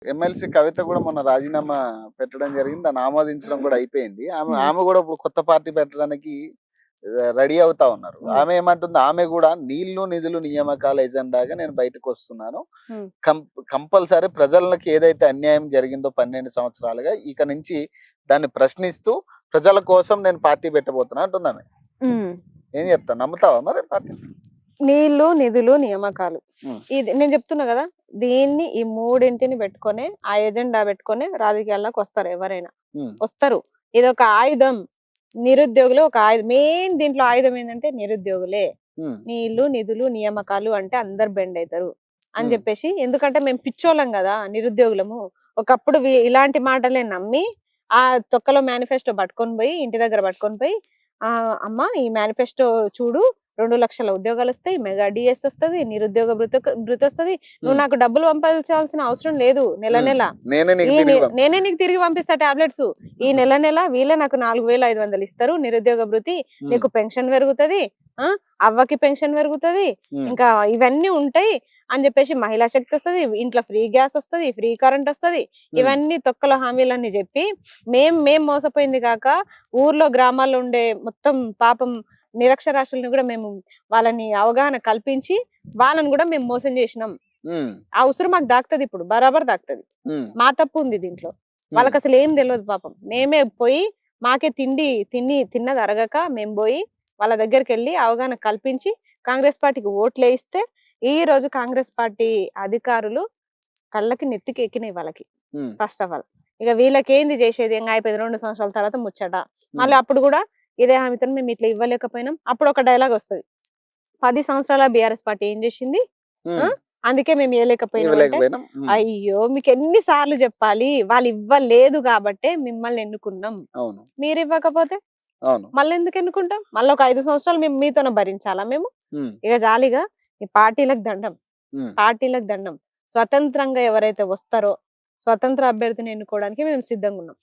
MLC కవిత కూడా మొన్న రాజీనామా పెట్టడం జరిగింది. దాన్ని ఆమోదించడం కూడా అయిపోయింది. ఆమె ఉమ్, ఆమె కూడా ఇప్పుడు కొత్త పార్టీ పెట్టడానికి రెడీ అవుతా ఉన్నారు. ఉమ్, ఆమె ఏమంటుంది, ఆమె కూడా నీళ్లు నిధులు నియామకాల ఎజెండాగా నేను బయటకు వస్తున్నాను. ఉమ్, కంపల్సరీ ప్రజలకి ఏదైతే అన్యాయం జరిగిందో 12 సంవత్సరాలుగా ఇక నుంచి దాన్ని ప్రశ్నిస్తూ ప్రజల కోసం నేను పార్టీ పెట్టబోతున్నా అంటుంది ఆమె. ఉమ్. ఏం చెప్తాను, నమ్ముతావా మరి పార్టీ? నీళ్లు నిధులు నియామకాలు ఉమ్, ఇది నేను చెప్తున్నా కదా. దీన్ని ఈ మూడింటిని పెట్టుకొని ఆ ఎజెండా పెట్టుకొని రాజకీయాల్లోకి వస్తారు ఎవరైనా ఉమ్, వస్తారు. ఇది ఒక ఆయుధం. నిరుద్యోగులు ఒక ఆయుధం. మెయిన్ దీంట్లో ఆయుధం ఏంటంటే నిరుద్యోగులే. ఉమ్, నీళ్లు నిధులు నియామకాలు అంటే అందరు బెండ్ అవుతారు అని ఉమ్, చెప్పేసి. ఎందుకంటే మేము పిచ్చోళ్ళం కదా నిరుద్యోగులము. ఒకప్పుడు ఇలాంటి మాటలే నమ్మి ఆ తొక్కలో మేనిఫెస్టో పట్టుకొని పోయి ఇంటి దగ్గర పట్టుకొని పోయి అమ్మ ఈ మేనిఫెస్టో చూడు, 2 లక్షల ఉద్యోగాలు వస్తాయి, మెగా డిఎస్ వస్తుంది, నిరుద్యోగ భృతి వస్తుంది, నువ్వు ఉమ్, నాకు డబ్బులు పంపాల్సిన అవసరం లేదు, నెల ఉమ్. నెల నేనే నీకు తిరిగి నేనే నీకు తిరిగి పంపిస్తా టాబ్లెట్స్. ఈ నెల నెల వీళ్ళే నాకు 4,500 ఇస్తారు నిరుద్యోగ భృతి, ఉమ్, నీకు పెన్షన్ పెరుగుతుంది, అవ్వకి పెన్షన్ పెరుగుతుంది, ఉమ్, ఇంకా ఇవన్నీ ఉంటాయి అని చెప్పేసి. మహిళా శక్తి వస్తుంది, ఇంట్లో ఫ్రీ గ్యాస్ వస్తుంది, ఫ్రీ కరెంట్ వస్తుంది. ఉమ్, ఇవన్నీ తొక్కల హామీలన్నీ చెప్పి మేం మోసపోయింది కాక ఊర్లో గ్రామాల్లో ఉండే మొత్తం పాపం నిరక్షరాస్యులను కూడా మేము వాళ్ళని అవగాహన కల్పించి వాళ్ళని కూడా మేము మోసం చేసినాం. ఉమ్, ఆ ఉసురు మాకు దాక్తది, ఇప్పుడు బరాబర్ దాక్తది. ఉమ్, మా తప్పు ఉంది దీంట్లో. ఉమ్, వాళ్ళకి అసలు ఏం తెలియదు పాపం. మేమే పోయి మాకే తిన్నది అరగక మేము పోయి వాళ్ళ దగ్గరికి వెళ్ళి అవగాహన కల్పించి కాంగ్రెస్ పార్టీకి ఓట్లు వేయిస్తే ఈ రోజు కాంగ్రెస్ పార్టీ అధికారులు కళ్ళకి నెత్తికి ఎక్కినాయి వాళ్ళకి. ఉమ్, ఫస్ట్ ఆఫ్ ఆల్ ఇక వీళ్ళకి ఏంది చేసేది, ఇంకా అయిపోయింది 2 సంవత్సరాల తర్వాత ముచ్చట. మళ్ళీ ఉమ్, అప్పుడు కూడా ఇదే హామీతో మేము ఇట్లా ఇవ్వలేకపోయినాం. అప్పుడు ఒక డైలాగ్ వస్తుంది, 10 సంవత్సరాల బీఆర్ఎస్ పార్టీ ఏం చేసింది, ఆ? ఉమ్. అందుకే మేము ఇవ్వలేకపోయినాం అంటే. ఇవ్వలేకపోయినాం. అయ్యో మీకు ఎన్ని సార్లు చెప్పాలి, వాళ్ళు ఇవ్వలేదు కాబట్టే మిమ్మల్ని ఎన్నుకున్నాం. అవును, మీరు ఇవ్వకపోతే అవును. మళ్ళీ ఎందుకు ఎన్నుకుంటాం? మళ్ళీ ఒక 5 సంవత్సరాలు మేము మీతోనే భరించాలా మేము? ఉమ్, ఇక జాలిగా ఈ పార్టీలకు దండం, ఉమ్. పార్టీలకు దండం. స్వతంత్రంగా ఎవరైతే వస్తారో స్వతంత్ర అభ్యర్థిని ఎన్నుకోవడానికి మేము సిద్ధంగా ఉన్నాం.